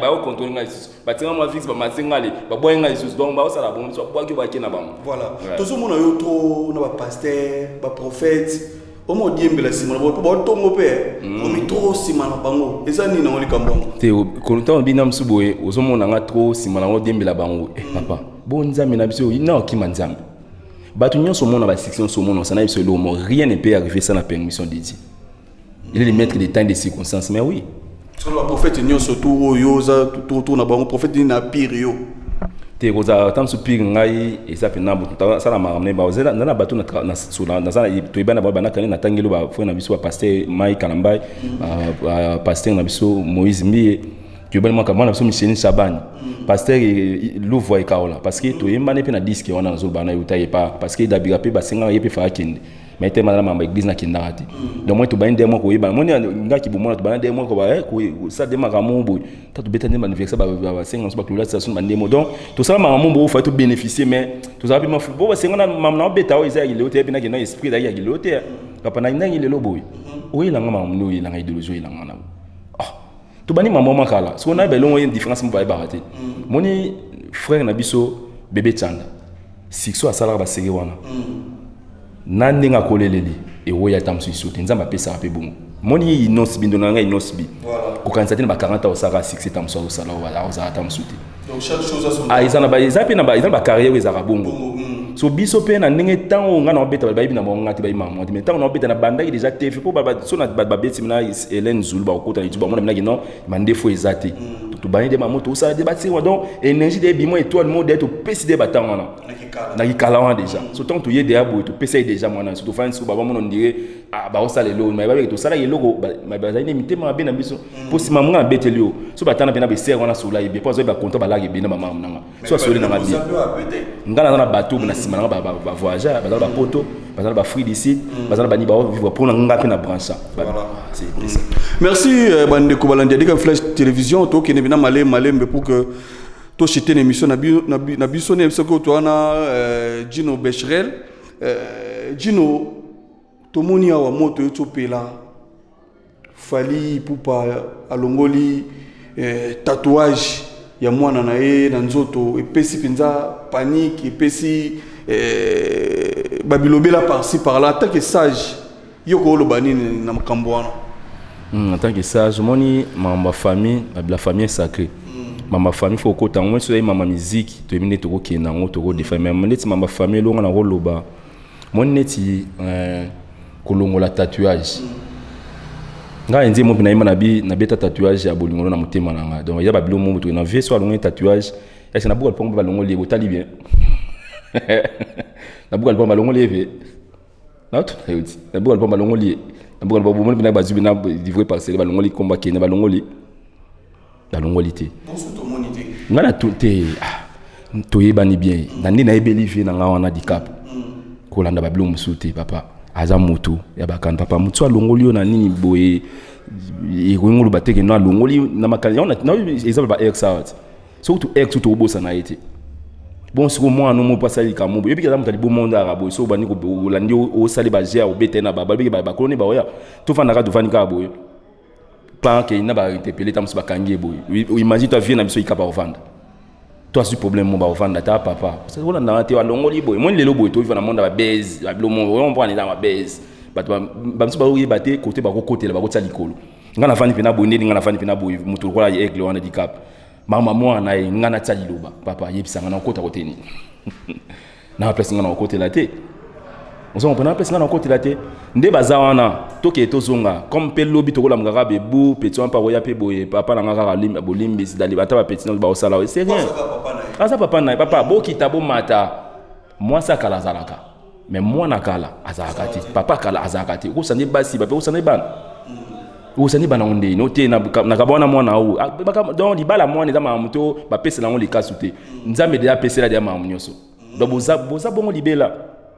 ba o contrôle nga isu ba tinga ma fixe ba masengale ba boya nga isu donc ba o sala bon so boa ki ba kina ba voilà tozo mona yo to na ba pasteur ba prophète o mo diembela simana bo tongo pe o mi trop simana bango eza ni na oli kambongo te ko ntango bina msuboye ozo mona nga trop simana o diembela bango papa bo nzambe na biso ina o kima nzambe batu nyonso mona ba section so mona sana biso lo mo rien ne peut arriver sans la permission de Dieu. Il est le maître des temps et des circonstances, mais oui. Sur le prophète, il y a surtout yoza tout na bango prophète il na pire yo. Te roza tam su pire ngai et ça pena ça la marame ba ozela na bato na sula na ça to ibana ba na kani na tangelo ba fo na biso ba pasteur Mike Kalambai pasteur na biso Moïse Mie tu ibana ka na biso Michel Chabani pasteur Louvois Kaola parce que to yemba ne pe na disque wana zo bana yuta yepa parce que dabira pe ba senga yepe fa kende mais te madame mamba église na kindati donc moi to ba ndemo ko yeba moni ngaki bo mona to ba ndemo ko ba ko ça de makambo ta to beta ndema anniversaire ba senga so ba clula station ba ndemo donc to ça makambo faut to bénéficier mais to ça bi ma bo ba senga na mamna beta o isa ile ote bina kina esprit da ya ile ote kapana ndangi ile loboy o ile nga mamno o ile nga idéologie ile nga na to bani maman makala so na belongo une différence mo ba barate moni frère na biso bébé Chanda sikso asala ba sege wana nande nga koleleli e woya tamsu isote nzamba pesa ape bongo moni inos bindo nga inos bi ko kanisa ba 40 ans saka 6 tamsu au sala wala za tamsu te donc chaque chose a son izana ba izape na ba carrière we za bongo so biso pe na ndenge tango nga na obeta ba na bongo ngati ba imamo mais tango na obeta na banda ki déjà te faut ba so na ba beti na Hélène Zulu ba ko ta YouTube ba mona na non mande fo ezate to ba inde mamoto ça débattre donc énergie de bimo étoile mode to pesi ba tango na na kikala déjà so tant to yede abo to pesa déjà mwana so to fa nso baba mono ndire ba o sala lo mais ba to sala yeloko ba ba zaine mitema be na biso posi mamunga betelio so batana pe na be ser wana so la ibe po zo ba konto ba la be na mama nanga so soli na ngabi ngana na bateau na sima na ba voyager ba ba poto ba ba free d'ici ba ba ni ba vivre pour nga pe na branche c'est ça. Merci bande ko balandi dika Flash Télévision to kene bina malembe pour que to chité une émission na biso ne biso ko to ana Gino Becherel Gino to moni awa moto yo to pela fali pupa alongoli tatouage ya mwana na ye na nzoto epesi penza panique epesi babilobela par-ci par-là tant que sage yoko lobani na makambo wana en tant que sage moni ma famille la famille sacrée ma famille faut que tant so ma musique to emine to ko kena ngo to ko defa mais neti ma famille longa na roloba mon neti kolongola tatouage nga nzi mo bina na beta tatouage ya bolingolo na motema nanga donc ya ba bilo mo to na vie so alonga tatouage ya na buka pongo ba longoli botali bien na buka pongo ba longoli ve na to na buka pongo ba longoli na buka pongo mo bina ba zubina livrer parcelle ba longoli komba kenya ba longoli te nga na tout te toyebani bien nandi na ebelive na nga wana dikap kolanda babilo musuti papa aza mutu ya bakana papa mutu alongoli yo na nini boye ngulu bateke no alongoli na makali on na exemple ba ex out surtout ex to bossa na été bon siko moi no mo pasali kambo yebi kaza mutali bo monde arabo so bani ko landi o sali ba gère o betena ba balbi ba koloni ba oya to fanda ka to fani ka boye plan que na ba interpeller tam ba kangi boye imagine toi vient na biso ikapa ovanda toi ce problème mo ba ovanda ta papa parce que on na te alongoli boye mon lelo boye to vivre na monde ba base ba bilo mo on prend dans ba base ba mso ba oye bate côté ba ko côté ba ko tsa likolo ngana fani pena boye ngana fani pena boye mutu ko la aigle wana dikap mama mwana ye ngana tsa liloba papa yebisanga na kota koteni na place ngana kote la te on se comprend place ngana kote la te nde bazawana toke tozonga comme pe lobi to kola mgara be bu petit on pa roya pe boye papa na ngara limba bolimbi sidali bata ba petit ba osala c'est rien asa papa na papa bo kitabo mata moi ça kala zalaka mais moi na kala azaka ti papa kala azaka ti ko sande basi ba pe ko sande ban osani bana onde no te na kabona mwana o donc libala mwana za mamuto ba pesela ngo likasute nzambe de pesela de mamunyoso donc boza bongo libela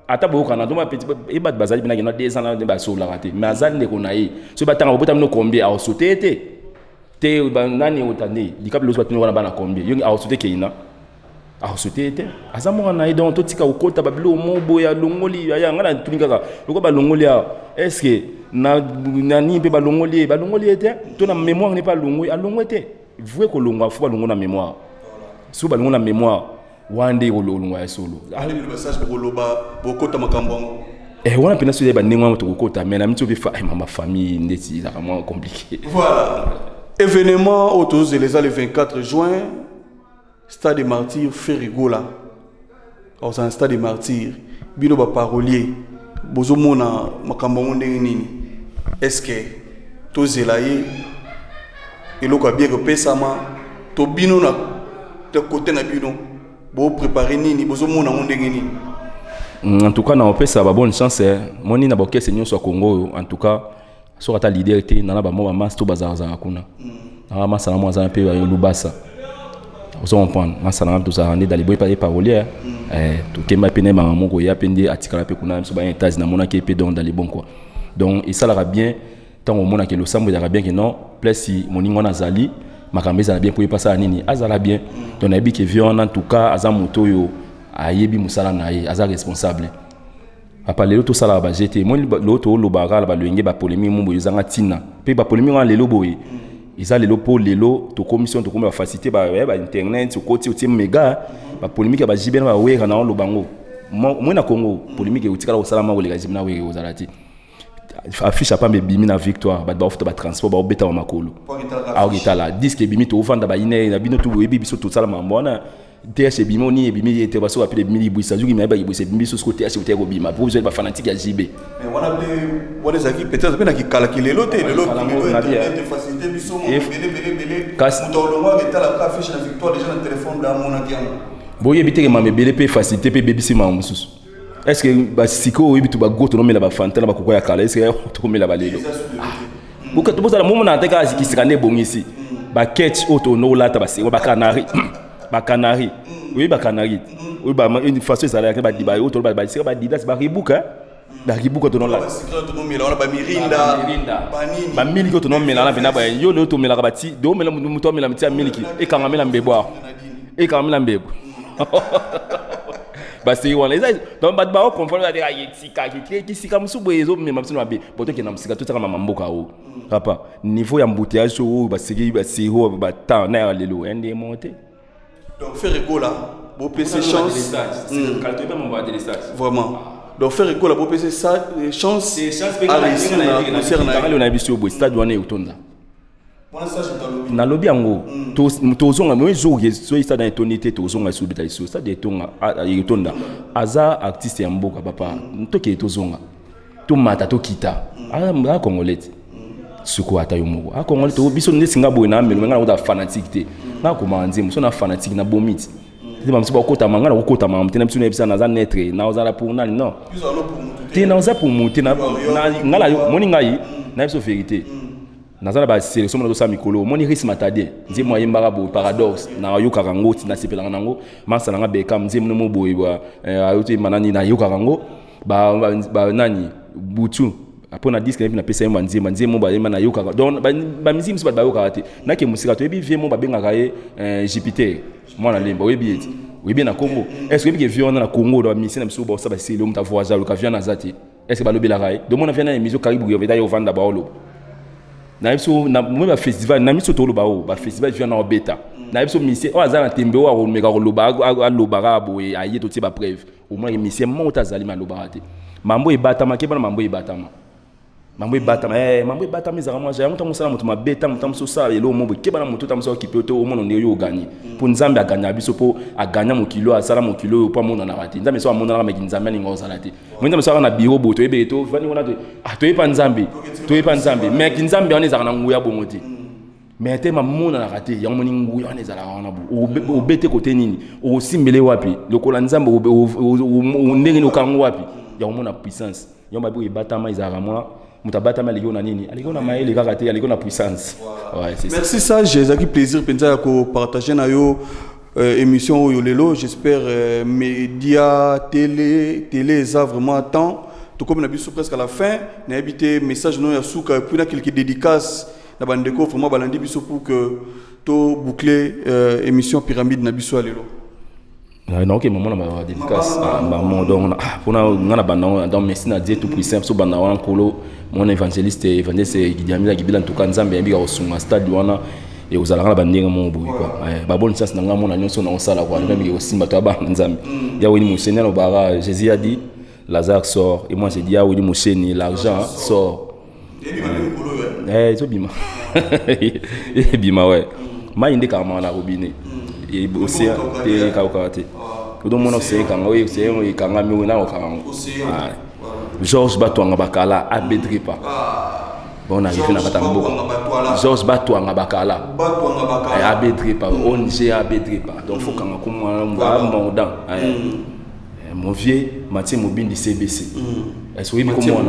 ata boka na doma petit e bat bazali bina na 2 ans na ba so la raté mais azali ne konayi so batanga bota no combien a sauté te nani otane likabelo so batino wana bana combien yongi a sauté keina a sauté te azamo na donc to tika ukota babilo mobo ya longoli ya ngana tuninga ko ba longoli est-ce que na ni pe balongoli était to na mémoire n'est pas longoli alongwe te vous ko longwa fo balongo na mémoire so balongo na mémoire wande ko longwa ya solo ali le message ko loba bokota makambo wana pena so ba ningwa to kokota mais na mito be fa mama famille ndeti ça vraiment compliqué voilà événement autour les le 24 juin stade des martyrs Ferigola au un stade des martyrs bino ba parolier bozomona makambo ndenge nini est-ce que to zelaye eloko bien que pesama to bino na de côté na bino bo préparer nini bozomona ndenge nini en tout cas na opesa ba bonne chance moni na boke seigneur so Congo en tout cas so ata leader était na ba mo master bazaza kuna na masala mo za pe yo lubasa vous comprenez masala na to za rendre dans les boy parolier to kema pene ma moko ya pende atikala pe kuna so ba états na mona ke pe dans les bons quoi donc et ça la bien tant au mona ke lo sambo ya bien que non plus si moningo na zali makambeza na bien pour passer nini azala bien donc na bi ke vion en tout cas aza moto yo ayebi musala na ye aza responsable apa lelo to sala ba jeté mo loto lo bagala ba lenge ba polémique mo boyo zanga tina pe ba polémique en lelo boye isa lelo po lelo to commission to comme facilité ba internet to côté ti méga ba polémique ba jibena ba wera na lo bango mo na Congo polémique e utikala osala ma olega jibena we ozalati affiche pas me bimi na victoire ba ofta ba transport ba beta wa makolo augitala disque bimi to ofanda ba ine na bino to webi biso to sala mambona TH bimo ni bimi était baso appeler bimi buisa zuki mais ba buisa bimi so côté TH te ko bima pour vous ba fanatique ya JB mais on a des peut-être bien qui calculer l'autre le facilité biso belé to lo mo eta la affiche na victoire déjà na téléphone da mon akiam boye biteke ma belé pe facilité pe bébisi ma mususu est-ce que ba siko oyibi to ba goto no mela ba fantana ba kokoya kala est-ce que to mela ba lelo buka to bozala mo na teka azikisika ne bongisi ba catch auto no lata ba siko ba canari ba canari oui ba canari oui ba une façon ça là ba diba auto ba siko ba didas ba ribuka ba ribuka to no la to no mela ba mirinda ba miliki to no mela na bina ba yo le to mela ba ti do mela muto mela mtia miliki e kanga mela mbebo e kanga mela mbebo basi wana eza donc bat ba confondre avec yetika qui sika musubo ezo mema msino abe poto ke na msika to taka mamboka o papa niveau ya embouteillage o basiki basiro bata na lelo ende monter donc Ferigola bo PC chance c'est quand tu peux m'envoyer des messages vraiment donc Ferigola bo PC ça chance à réussir na concert na biso bo stade wana utonda na lobby yango to zonga mo zoge so stade na tonité to zonga so bita so stade tonga utonda aza artiste ya mboka papa ntoke to zonga to mata to kita a congolais suko ata yo moko a congolais to biso ndesinga boy na melo ngana uta fanatique te na ko manzi so na fanatique na bomit te ba msiba kota mangana ko kota mam te na biso na bisa na za netre na ozala pour nani non te na oza pour monter na ngala moni ngai na biso vérité nazala ba sélection na to sa mikolo moni risque matade nzi moyen mbara bo paradoxe na yoka rango tina sepelanga nango masa nanga Beckham nzi mo boy ba ayote manani na yoka rango ba nani butu apona disque na pesa yema nzi mo ba yema na yoka donc ba mizim so ba yoka ate na ke musika to ebi vie mo ba benga ye Jupiter mwana lemba webi eti webi na Congo est-ce que webi vie na Congo do misi na biso ba sa ba selo mta voyage lo ka vie na zati est-ce que ba lobi la rai do mona vie na émission Caribou yo veda yo vanda ba olo na biso na mo festival na biso to lo ba o ba festival vie na obeta na biso misi o azana tembe o a meka ko loba a lobara bo e aye to ti ba preuve au moins misi mo ta zali ma lobara te mambo e batama ke bana mambo e batama mambo batama za moi j'ai mutu sala mutu mabeta mutu so sala elo mo ke bana mutu tamso okipe to o mono ne yo gagner pour nzambe a gagner biso po a gagner mo kilo a sala mo kilo po mo na rati nzambe so amona na meki nzambe ni ngoza lati mo nzambe so na biro bo to ebe to vani wona to to e pa nzambe meki nzambe on ezaka na nguya bo moti mais te mamona na rati ya mo ni nguya on ezala na bo o bete kote nini o simbele wapi lokola nzambe o ndenge no kango wapi ya mo na puissance yo mabu e batama ezaka moi mutabata maligona na nini aliko na maele kaka aliko na puissance ouais c'est merci ça j'ai eu plaisir penza ko partager na yo émission yo lelo j'espère média télé ça vraiment temps tout comme na biso presque à la fin na habité message non ya souka puis na quelques dédicaces na bandeko vraiment balandi biso pour que to boucler émission pyramide na biso lelo. Non, ok, maman m'a dédicace maman donc pour na banda dans merci na Dieu tout puissant so banda wana kolo mon évangéliste Gidiamila Gibila ntuka nzambe yambi ka osunga stade wana et ozalaka bandinga mo boy quoi ba bonne chance na ngamo na nyonso na osala quoi ngambi osimba to ba nzambe ya weni musenya no bara Jésus a dit Lazare sort et moi j'ai dit ya weni museni l'argent sort so bima bima ouais ma inde ka ma na robinet et aussi te kaukate ko do mono se kanga o se o kanga mi na o kanga Georges Batouanga Bakala abedripa bon arrivé na katambo Georges Batouanga Bakala abedripa onge abedripa donc faut kanga ko mo dan mon vieux Mathieu Mobindi CBC est-ce que comme on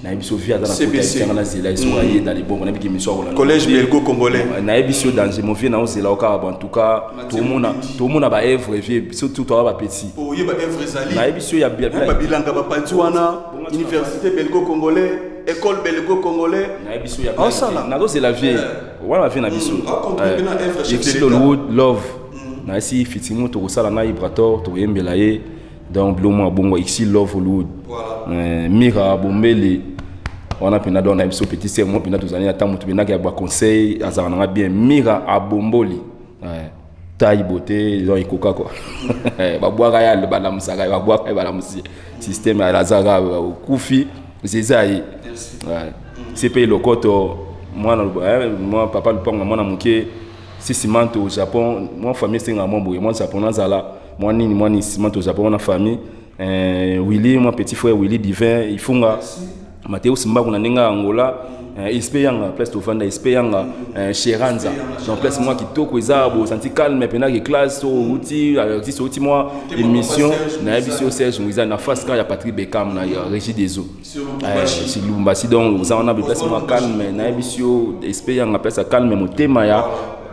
na biso via dans la CBC na zela ils sont allés dans les bons on a bien mission collège belgo congolais na biso dans mon vieux na on zela au cas en tout cas tout le monde ba œuvre vieux surtout toi ba petit oh yeba œuvre zali na biso ya bien ba bilanga ba pantuana université belgo congolais école belgo congolais na biso ya na do zela vieux wala vie na biso love na si fitimo to sala na Ibrator to yembela ye donc blomo bongo ici love Hollywood mira bombele on a pena dans un petit sermon pena tous années attend mutu pena ki ba conseil azana bien mira abomboli taille beauté ils ont ikoka quoi ba boaka ya ba la musaka ba boaka ba la musi système à la zaga kufi zezai c'est payé le koto moi papa le panga moi na muke si ciment au Japon moi famille singa mambo moi japonais zala moi ni ciment au Japon na famille Willy mon petit frère Willy Divin il funga Mathéo Simba kuna ninga Angola SP yanga place to fanda SP yanga Cheranza donc place moi qui toko ezabo senti calme pena que classe outil existe outil moi émission na biso Serge Mwiza na face quand ya Patrick Beckham na Régie des eaux c'est Lumbasi donc on a place moi calme na biso SP yanga place calme motema ya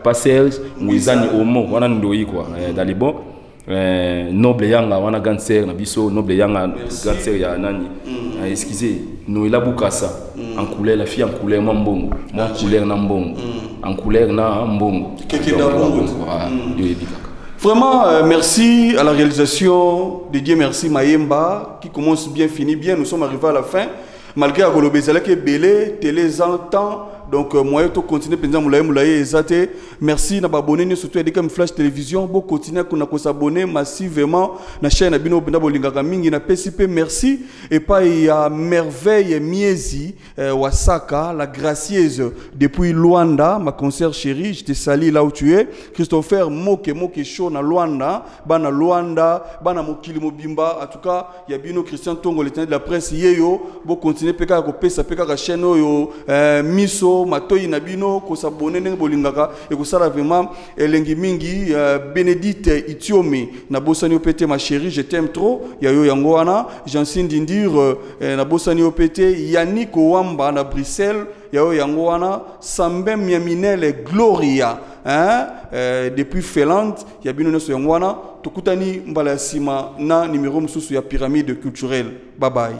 pas Serge Mwiza ni omo wana ndoi quoi dans les bons noble yanga wana cancer na biso noble yanga cancer ya nani excusez Noëlla Bukasa en couleur la fille en couleur mbongo moi en couleur na mbongo en couleur na mbongo vraiment merci à la réalisation de Dieu merci Mayemba qui commence bien fini bien nous sommes arrivés à la fin malgré à Kolobezala qui est belé télé temps donc moi je continue pendant moulaye ezate merci na abonner surtout avec comme Flash Télévision bon continuer à s'abonner massivement na chaîne na bino benda bolingaka mingi na PCP merci et pas il y a merveille Miezi Wasaka la gracieuse depuis Luanda ma concert chérie je te salue là où tu es Christopher Moke show na Luanda bana mokili mobimba en tout cas il y a bino Christian Tongo l'éternel de la presse yeyo bon continuer peka ko pesa peka ka chaîne yo miso biso matoi na bino ko s'abonner ndenge bolingaka et ko sala vraiment elengi mingi Bénédicte Itiome na bosani opete ma chérie je t'aime trop ya yo yango wana Jancine Dindir na bosani opete Yannick Owamba na Bruxelles ya yo yango wana Sambem Miaminele Gloria depuis Finlande ya bino neso yango wana tukutani mbala sima na numéro mususu ya pyramide culturelle. Bye bye.